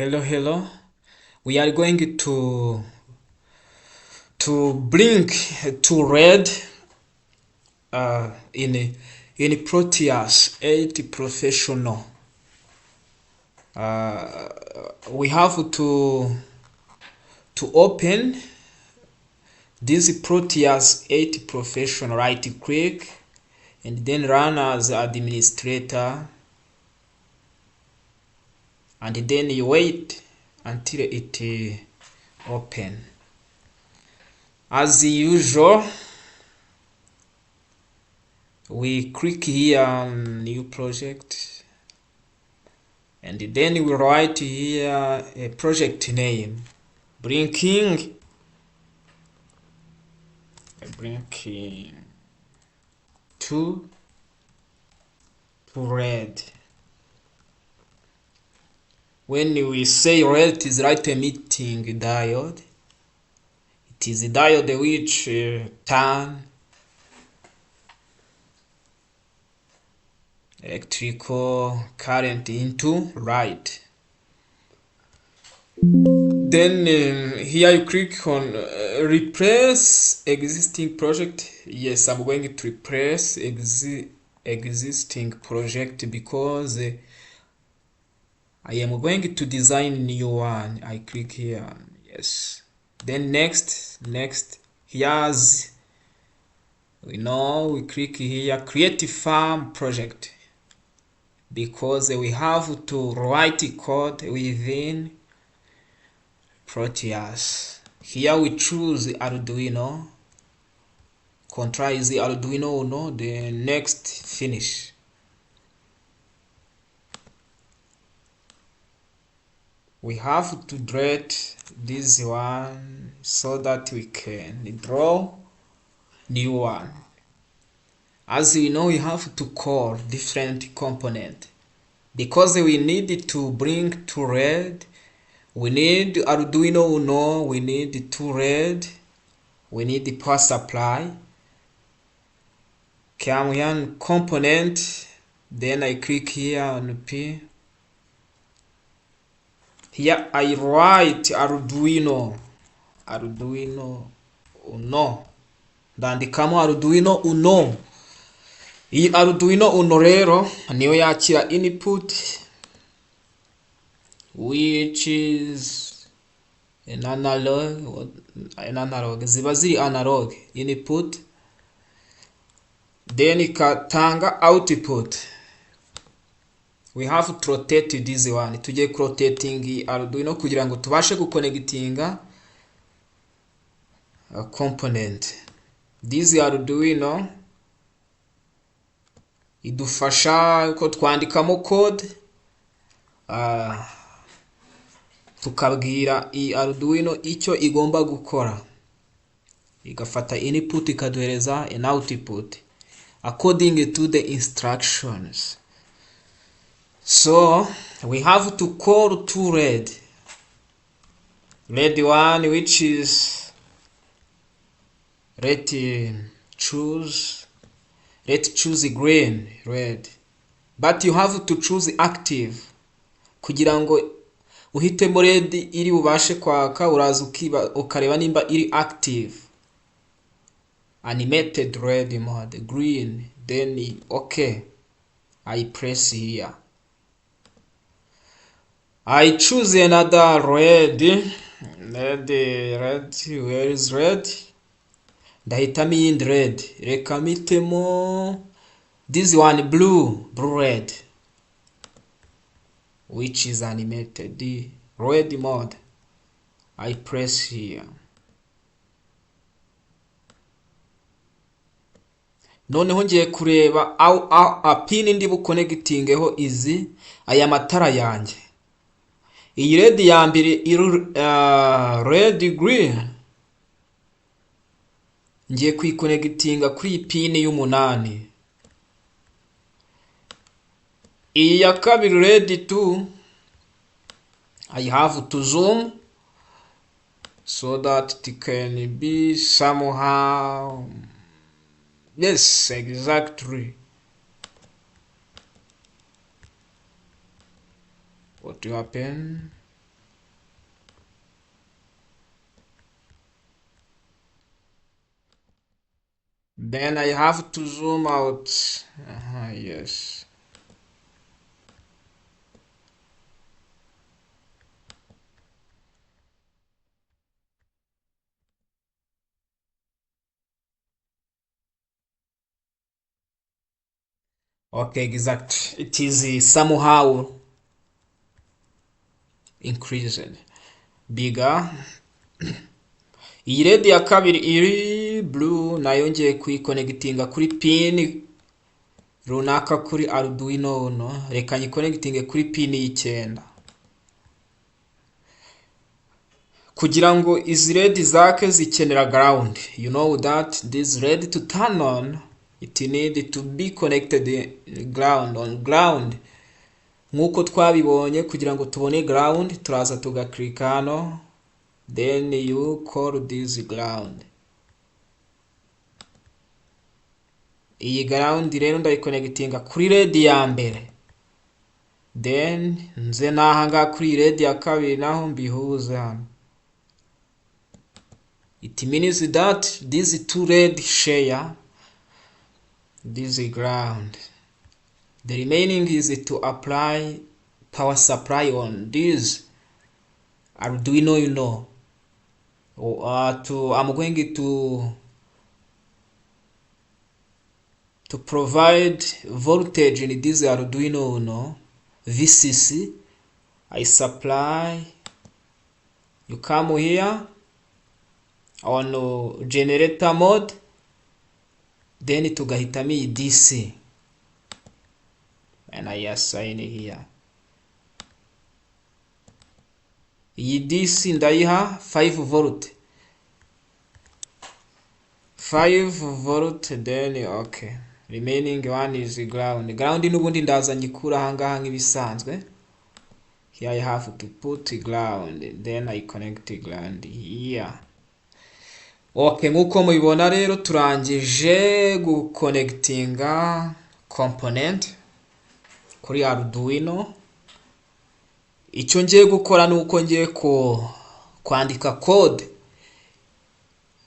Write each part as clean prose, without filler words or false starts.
Hello. We are going to bring to red in Proteus 8 professional. We have to open this Proteus 8 professional. Right click and then run as administrator, and then you wait until it open. As usual, we click here on new project, and then we write here a project name, bringing to red. When we say red, it is right emitting diode. It is a diode which turn electrical current into light. Then here you click on replace existing project. Yes, I'm going to replace existing project because I am going to design new one. I click here. Yes. Then next. Here's we click here create farm project, because we have to write code within Proteus. Here we choose Arduino. Control is Arduino Uno. The next finish. We have to delete this one so that we can draw new one. As we know, we have to call different component, because we need to bring to red. We need Arduino Uno, we need to red, we need the power supply. Come here on component, then I click here on P. Here I write Arduino Uno, ndandikamo Arduino Uno. Iyi Arduino Uno rero niyo yakira input, which is an analog, ziba ziri analog input, then ikatanga output. We have to rotate this one. Tujye rotating Arduino kugira ngo tubashe guconnectinga a component. This Arduino idufasha ko twandikamo code, tukabwira i Arduino icyo igomba gukora, igafata input ikaduhereza an output according to the instructions. So we have to call to red one, which is let's choose green, red, but you have to choose active. Kugira ngo uhitemo red iri bubashe kwaka, uraza ukareba nimba iri active. Animated red mode, green, then okay, I press here. I choose another red. Where is red? Ndahitamo iyindi red. Reka mitemo this one, blue red, which is animated, the red mode. I press here. Noneho ngiye kureba a pin ndi buconnectingeho izi aya matara yanjye. Iyi red ya mbere red green, ngiye kuyiconnectinga kuri pin y'umunani. Iyi ya kabiri red 2, I have to zoom so that it can be somehow, yes, exactly what will happen. Then I have to zoom out. Yes. Okay, exact. It is somehow increased. Bigger. Iyi red ya kabiri iri blue nayo ngiye kuyikonegtinga kuri pin runaka kuri Arduino Uno. Reka nyikonegitinge kuri pin y'icyenda. Kugira ngo izi red zake zikenera ground. You know that this red to turn on, it need to be connected ground on ground. Nkuko twabibonye kugira ngo tubone ground turaza tugaklik hano, then you call this ground. Iyi ground rero ndayikonegtinga kuri red ya mbere, then nze nahanga kuri red ya kabiri naho mbihuze hano. It means that these two red share this ground. The remaining is to apply power supply on this Arduino Uno. I'm going to provide voltage in this Arduino Uno VCC. I supply. You come here on generator mode, then tugahitamo iyi DC, and I assign here. Iyi DC ndayiha 5 volt. 5 volt, then okay. Remaining one is ground. Ground n'ubundi ndaza nyikura ahangaha nk'ibisanzwe. Here I have to put ground, then I connect ground here. Okay, nkuko mubibona rero turangije guconnectinga component kuri Arduino. Icyo ngiye gukora nuko ngiye kwandika code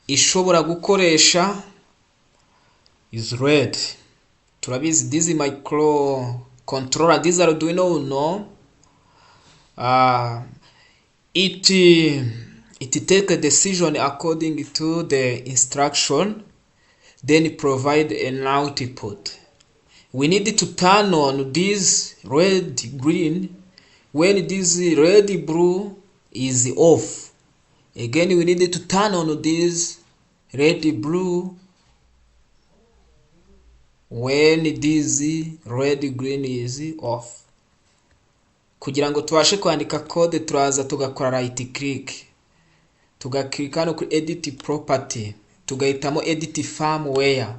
ishobora gukoresha is red. Turabizi this microcontroller, this Arduino Uno, it take a decision according to the instruction, then provide an output. We need to turn on this red green when this red blue is off. Again, we need to turn on this red blue when this red green is off. Kugira ngo tubashe kwandika code turaza tugakora right click, tugaklik hano kuri edit property, tugahitamo edit firmware,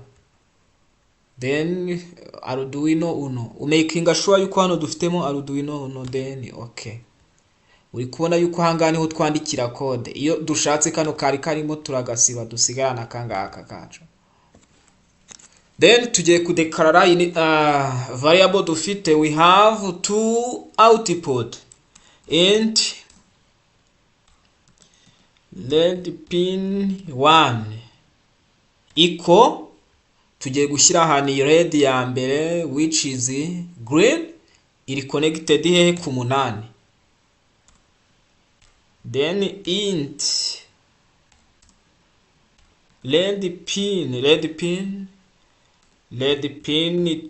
then Arduino Uno. Umakinga sure yuko hano dufitemo Arduino Uno, then okay. Uri kubona yuko hanga niho twandikira code. Iyo dushatse kano kari karimo turagasiba dusigarana kangaka kacu. Then tugiye kudekarara in variable dufite. We have two output and LED pin 1 equal, tugiye gushyira ahantu red ya mbere which is green iri connected he ku 8. Then int LED pin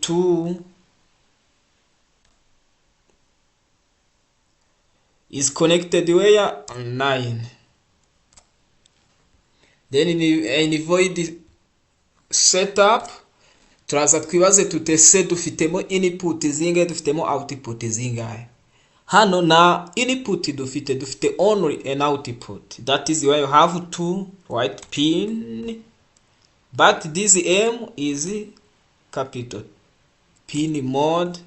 2 is connected where 9. Then in void setup turaza twibaze tutese dufitemo input zingahe dufitemo output zingahe. Hano na input dufite only an output, that is why you have two white pin, but this M is capital pin mode.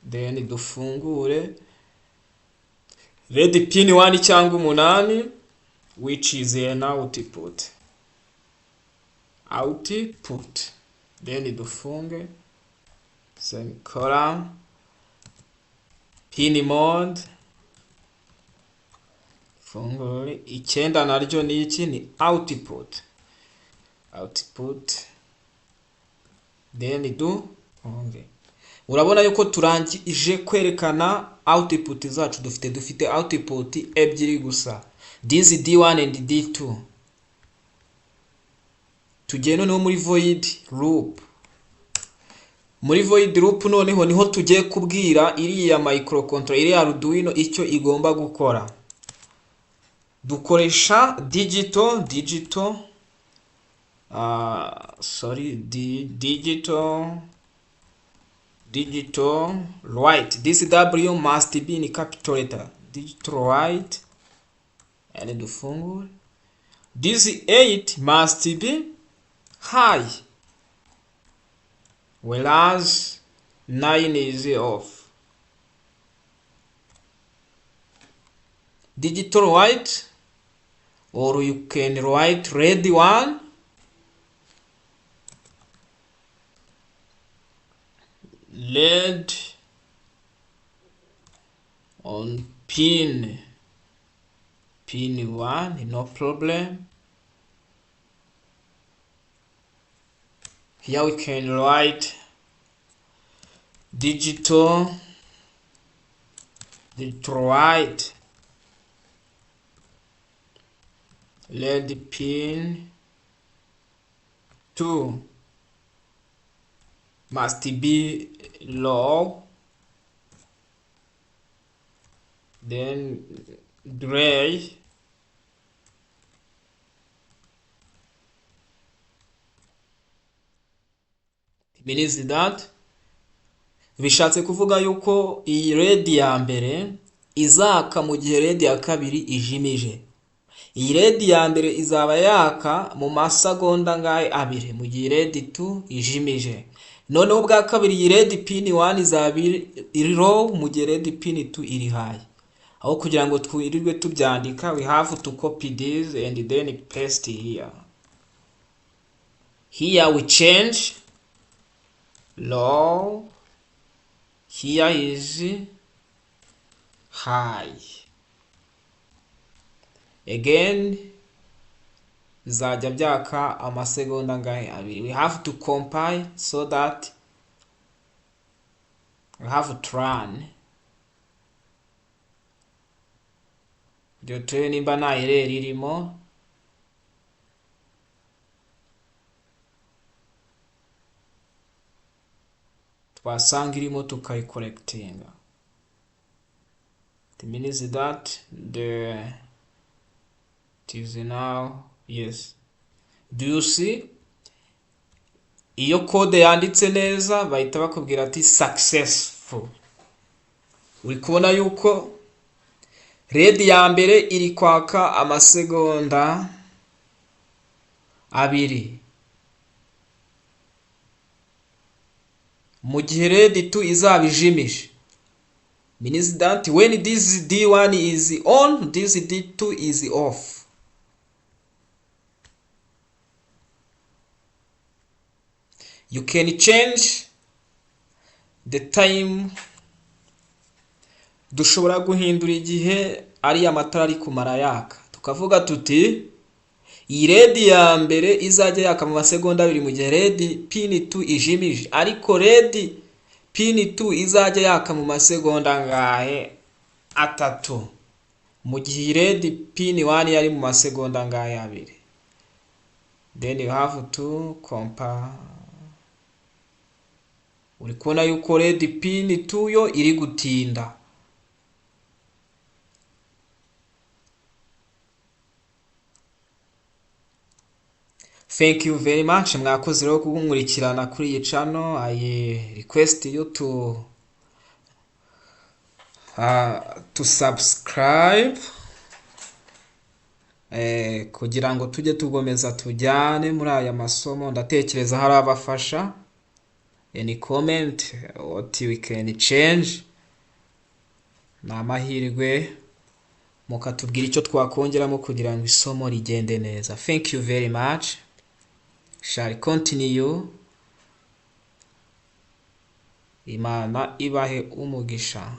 Then dufungure red pin 1 cyangwa 8 which is an output. Then dufunge semicolon pin mode fungure 9 naryo ni iki ni output. output then do okay. Urabona yuko turangije kwerekana output zacu dufite output ebyiri gusa, this d1 and d2. Tugiye noneho muri void loop. Muri void loop noneho niho tugiye kubwira iriya microcontroller, iriya Arduino icyo igomba gukora. Dukoresha digital write. This W must be in capital letter. Digital write and dufungure. This 8 must be high, whereas 9 is off. Digital write, or you can write red 1 red on pin 1, no problem. Here we can write digital write red pin 2 must be low, then gray means that bishatse kuvuga yuko iyi red ya mbere izaka mu gihe red ya kabiri ijimije. Iyi red ya mbere izaba yaka mu masegonda ngahe abiri mu gihe red 2 ijimije. Noneho bwa kabiri iyi red pin 1 izaba iri low mu gihe red pin 2 iri high. Aho kugira ngo twirirwe tubyandika, we have to copy this and then paste here. Here we change low, here is high. Again zajya byaka amasegonda ngahe abiri. We have to compile so that we have to run. Dore nimba nta error irimo. Twasanga irimo tukayicorrectinga. It means that it is now, yes. Do you see? Iyo code yanditse neza bahita bakubwira ati successful. Uri kubona yuko red ya mbere iri kwaka amasegonda abiri, mu gihe red 2 izaba ijimije. Means that when this D1 is on, this D2 is off. You can change the time. Dushobora guhindura igihe ari amatara ari kumara yaka. Tukavuga tuti iyi red ya mbere izajya yaka mu masegonda abiri mu gihe red pin 2 ijimije, ariko red pin 2 izajya yaka mu masegonda ngahe atatu mu gihe red pin 1 yari mu masegonda ngahe abiri. Then you have to compare. Uri kubona yuko red pin 2 yo iri gutinda. Thank you very much. Mwakoze rero kunkurikirana kuri iyi channel. I request you to subscribe kugira ngo tujye tugomeza tujyane muri aya masomo. Ndatekereza hari abafasha. Any comment what we can change, na amahirwe mukatubwira icyo twakongeramo kugira ngo isomo rigende neza. Thank you very much. Shall continue. Imana ibahe umugisha.